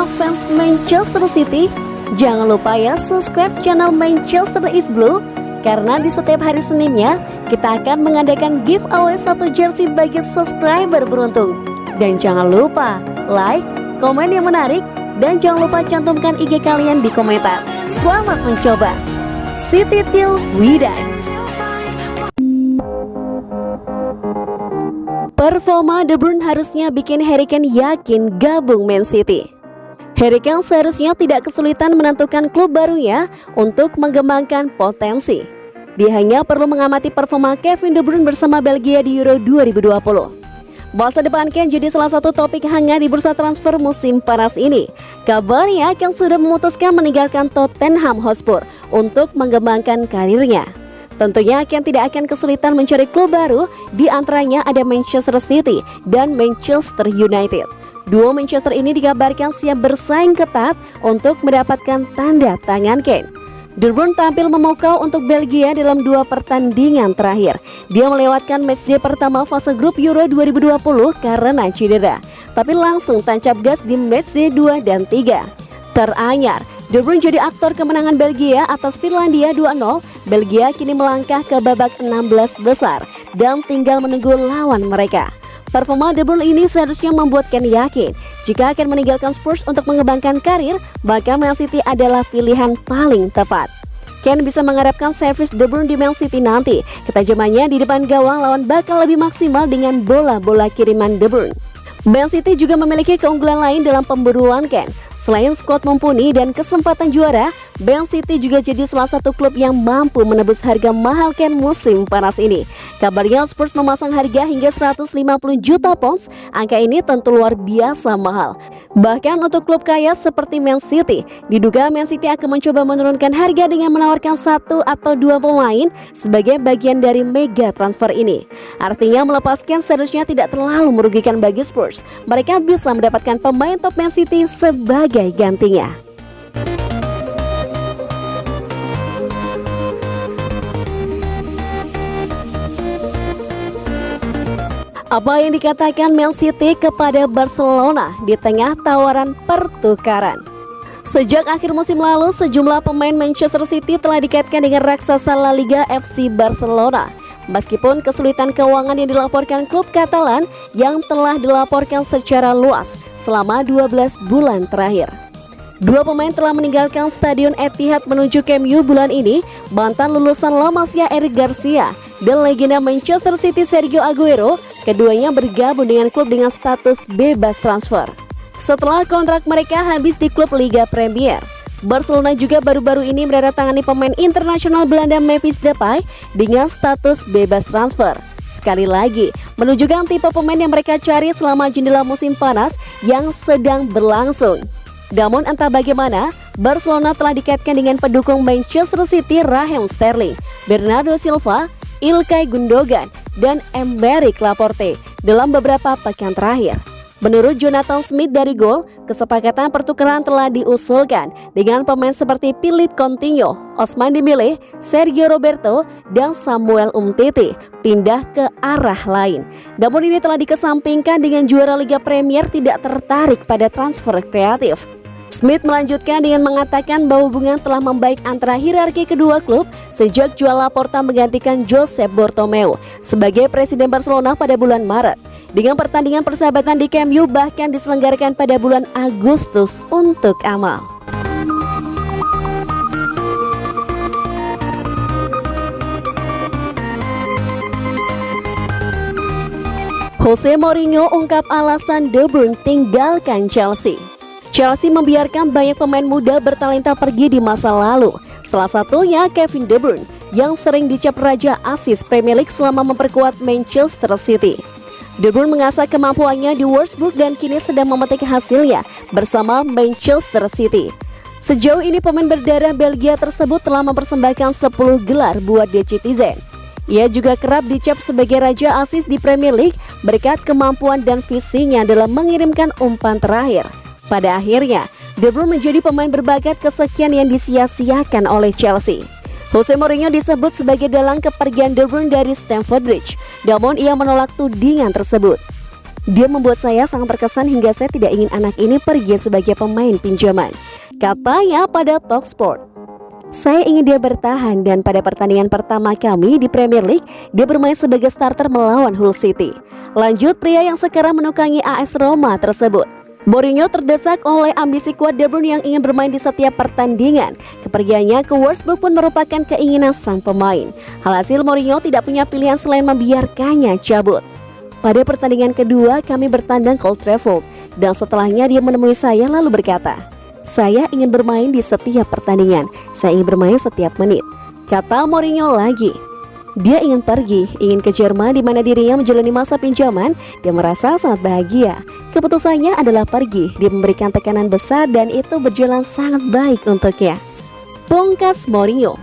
semua fans Manchester City, jangan lupa ya subscribe channel Manchester is Blue, karena di setiap hari Seninnya kita akan mengadakan giveaway 1 jersey bagi subscriber beruntung. Dan jangan lupa like, komen yang menarik, dan jangan lupa cantumkan IG kalian di komentar. Selamat mencoba. City till we die. Performa De Bruyne harusnya bikin Harry Kane yakin gabung Man City. Harry Kane seharusnya tidak kesulitan menentukan klub barunya untuk mengembangkan potensi. Dia hanya perlu mengamati performa Kevin De Bruyne bersama Belgia di Euro 2020. Masa depan Kane jadi salah satu topik hangat di bursa transfer musim panas ini. Kabarnya Kane sudah memutuskan meninggalkan Tottenham Hotspur untuk mengembangkan karirnya. Tentunya Kane tidak akan kesulitan mencari klub baru, di antaranya ada Manchester City dan Manchester United. Duo Manchester ini dikabarkan siap bersaing ketat untuk mendapatkan tanda tangan Kane. De Bruyne tampil memukau untuk Belgia dalam 2 pertandingan terakhir. Dia melewatkan matchday pertama fase grup Euro 2020 karena cedera, tapi langsung tancap gas di matchday 2 dan 3. Teranyar, De Bruyne jadi aktor kemenangan Belgia atas Finlandia 2-0. Belgia kini melangkah ke babak 16 besar dan tinggal menunggu lawan mereka. Performa De Bruyne ini seharusnya membuat Kane yakin jika akan meninggalkan Spurs untuk mengembangkan karir, maka Man City adalah pilihan paling tepat. Kane bisa mengharapkan servis De Bruyne di Man City nanti. Ketajamannya di depan gawang lawan bakal lebih maksimal dengan bola-bola kiriman De Bruyne. Man City juga memiliki keunggulan lain dalam pemburuan Kane. Selain skuad mumpuni dan kesempatan juara, Man City juga jadi salah satu klub yang mampu menebus harga mahal Kane musim panas ini. Kabarnya Spurs memasang harga hingga 150 juta pounds. Angka ini tentu luar biasa mahal. Bahkan untuk klub kaya seperti Man City, diduga Man City akan mencoba menurunkan harga dengan menawarkan 1 atau 2 pemain sebagai bagian dari mega transfer ini. Artinya melepaskan seharusnya tidak terlalu merugikan bagi Spurs. Mereka bisa mendapatkan pemain top Man City sebagai gantinya. Apa yang dikatakan Man City kepada Barcelona di tengah tawaran pertukaran? Sejak akhir musim lalu, sejumlah pemain Manchester City telah dikaitkan dengan raksasa La Liga FC Barcelona. Meskipun kesulitan keuangan yang dilaporkan klub Katalan yang telah dilaporkan secara luas selama 12 bulan terakhir. 2 pemain telah meninggalkan Stadion Etihad menuju Camp Nou bulan ini, mantan lulusan La Masia Eric Garcia dan legenda Manchester City Sergio Aguero. Keduanya bergabung dengan klub dengan status bebas transfer setelah kontrak mereka habis di klub Liga Premier. Barcelona juga baru-baru ini menandatangani pemain internasional Belanda Memphis Depay dengan status bebas transfer. Sekali lagi, menunjukkan tipe pemain yang mereka cari selama jendela musim panas yang sedang berlangsung. Namun entah bagaimana, Barcelona telah dikaitkan dengan pendukung Manchester City Raheem Sterling, Bernardo Silva, Ilkay Gundogan, dan Aymeric Laporte dalam beberapa pekan terakhir. Menurut Jonathan Smith dari Goal, kesepakatan pertukaran telah diusulkan dengan pemain seperti Philippe Coutinho, Ousmane Dembélé, Sergio Roberto, dan Samuel Umtiti pindah ke arah lain. Namun ini telah dikesampingkan dengan juara Liga Premier tidak tertarik pada transfer kreatif. Smith melanjutkan dengan mengatakan bahwa hubungan telah membaik antara hierarki kedua klub sejak Joan Laporta menggantikan Josep Bartomeu sebagai presiden Barcelona pada bulan Maret. Dengan pertandingan persahabatan di Camp Nou bahkan diselenggarakan pada bulan Agustus untuk amal. Jose Mourinho ungkap alasan De Bruyne tinggalkan Chelsea. Chelsea membiarkan banyak pemain muda bertalenta pergi di masa lalu. Salah satunya Kevin De Bruyne yang sering dicap raja asis Premier League selama memperkuat Manchester City. De Bruyne mengasah kemampuannya di Wolfsburg dan kini sedang memetik hasilnya bersama Manchester City. Sejauh ini pemain berdarah Belgia tersebut telah mempersembahkan 10 gelar buat The Citizen. Ia juga kerap dicap sebagai raja asis di Premier League berkat kemampuan dan visinya dalam mengirimkan umpan terakhir. Pada akhirnya, De Bruyne menjadi pemain berbakat kesekian yang disia-siakan oleh Chelsea. Jose Mourinho disebut sebagai dalang kepergian De Bruyne dari Stamford Bridge, namun ia menolak tudingan tersebut. Dia membuat saya sangat terkesan hingga saya tidak ingin anak ini pergi sebagai pemain pinjaman, katanya pada Talksport. Saya ingin dia bertahan dan pada pertandingan pertama kami di Premier League, dia bermain sebagai starter melawan Hull City. Lanjut pria yang sekarang menukangi AS Roma tersebut. Mourinho terdesak oleh ambisi kuat De Bruyne yang ingin bermain di setiap pertandingan. Kepergiannya ke Wolfsburg pun merupakan keinginan sang pemain. Alhasil Mourinho tidak punya pilihan selain membiarkannya cabut. Pada pertandingan kedua kami bertandang ke Old Trafford dan setelahnya dia menemui saya lalu berkata, "Saya ingin bermain di setiap pertandingan, saya ingin bermain setiap menit," kata Mourinho lagi. Dia ingin pergi, ingin ke Jerman di mana dirinya menjalani masa pinjaman. Dia merasa sangat bahagia. Keputusannya adalah pergi. Dia memberikan tekanan besar dan itu berjalan sangat baik untuknya. Pungkas Mourinho.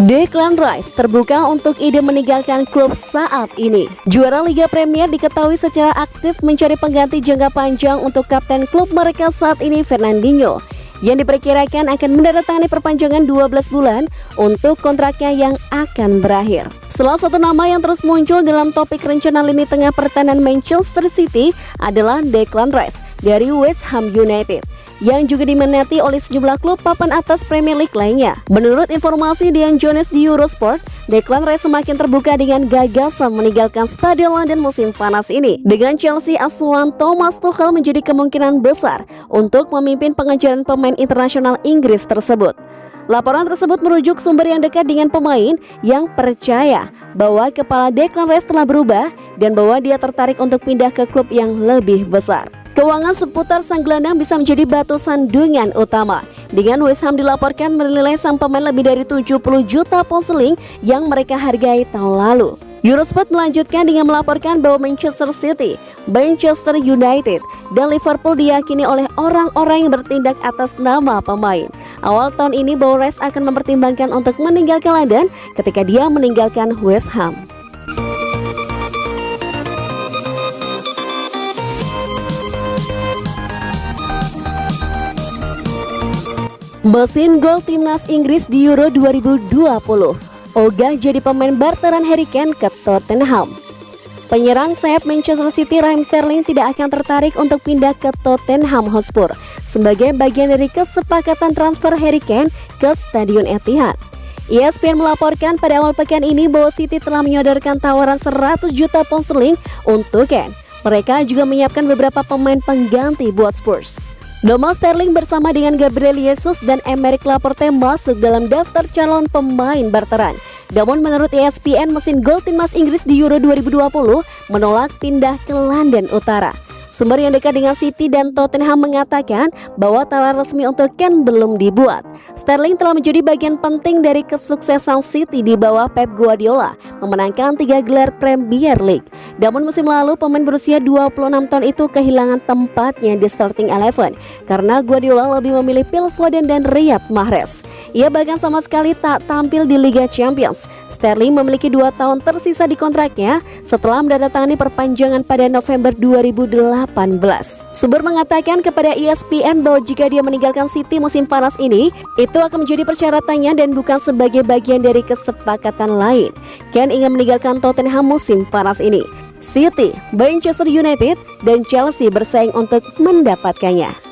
Declan Rice terbuka untuk ide meninggalkan klub saat ini. Juara Liga Premier diketahui secara aktif mencari pengganti jangka panjang untuk kapten klub mereka saat ini, Fernandinho, yang diperkirakan akan menandatangani perpanjangan 12 bulan untuk kontraknya yang akan berakhir. Salah satu nama yang terus muncul dalam topik rencana lini tengah pertahanan Manchester City adalah Declan Rice dari West Ham United, yang juga diminati oleh sejumlah klub papan atas Premier League lainnya. Menurut informasi Dean Jones di Eurosport, Declan Rice semakin terbuka dengan gagasan meninggalkan Stadion London musim panas ini. Dengan Chelsea asuhan Thomas Tuchel menjadi kemungkinan besar untuk memimpin pengejaran pemain internasional Inggris tersebut. Laporan tersebut merujuk sumber yang dekat dengan pemain yang percaya bahwa kepala Declan Rice telah berubah dan bahwa dia tertarik untuk pindah ke klub yang lebih besar. Keuangan seputar sang gelandang bisa menjadi batu sandungan utama. Dengan West Ham dilaporkan menilai sang pemain lebih dari 70 juta pound sterling yang mereka hargai tahun lalu. Eurosport melanjutkan dengan melaporkan bahwa Manchester City, Manchester United, dan Liverpool diyakini oleh orang-orang yang bertindak atas nama pemain. Awal tahun ini bahwa Rice akan mempertimbangkan untuk meninggalkan London ketika dia meninggalkan West Ham. Mesin gol timnas Inggris di Euro 2020. Ogah jadi pemain barteran Harry Kane ke Tottenham. Penyerang sayap Manchester City Raheem Sterling tidak akan tertarik untuk pindah ke Tottenham Hotspur sebagai bagian dari kesepakatan transfer Harry Kane ke Stadion Etihad. ESPN melaporkan pada awal pekan ini bahwa City telah menyodorkan tawaran 100 juta pound sterling untuk Kane. Mereka juga menyiapkan beberapa pemain pengganti buat Spurs. Nama Sterling bersama dengan Gabriel Jesus dan Aymeric Laporte masuk dalam daftar calon pemain barteran. Namun menurut ESPN, mesin gol timnas Inggris di Euro 2020 menolak pindah ke London Utara. Sumber yang dekat dengan City dan Tottenham mengatakan bahwa tawaran resmi untuk Kane belum dibuat. Sterling telah menjadi bagian penting dari kesuksesan City di bawah Pep Guardiola, memenangkan 3 gelar Premier League. Namun musim lalu pemain berusia 26 tahun itu kehilangan tempatnya di starting 11 karena Guardiola lebih memilih Phil Foden dan Riyad Mahrez. Ia bahkan sama sekali tak tampil di Liga Champions. Sterling memiliki 2 tahun tersisa di kontraknya setelah menandatangani perpanjangan pada November 2018. Sumber mengatakan kepada ESPN bahwa jika dia meninggalkan City musim panas ini, itu akan menjadi persyaratannya dan bukan sebagai bagian dari kesepakatan lain. Kane ingin meninggalkan Tottenham musim panas ini. City, Manchester United, dan Chelsea bersaing untuk mendapatkannya.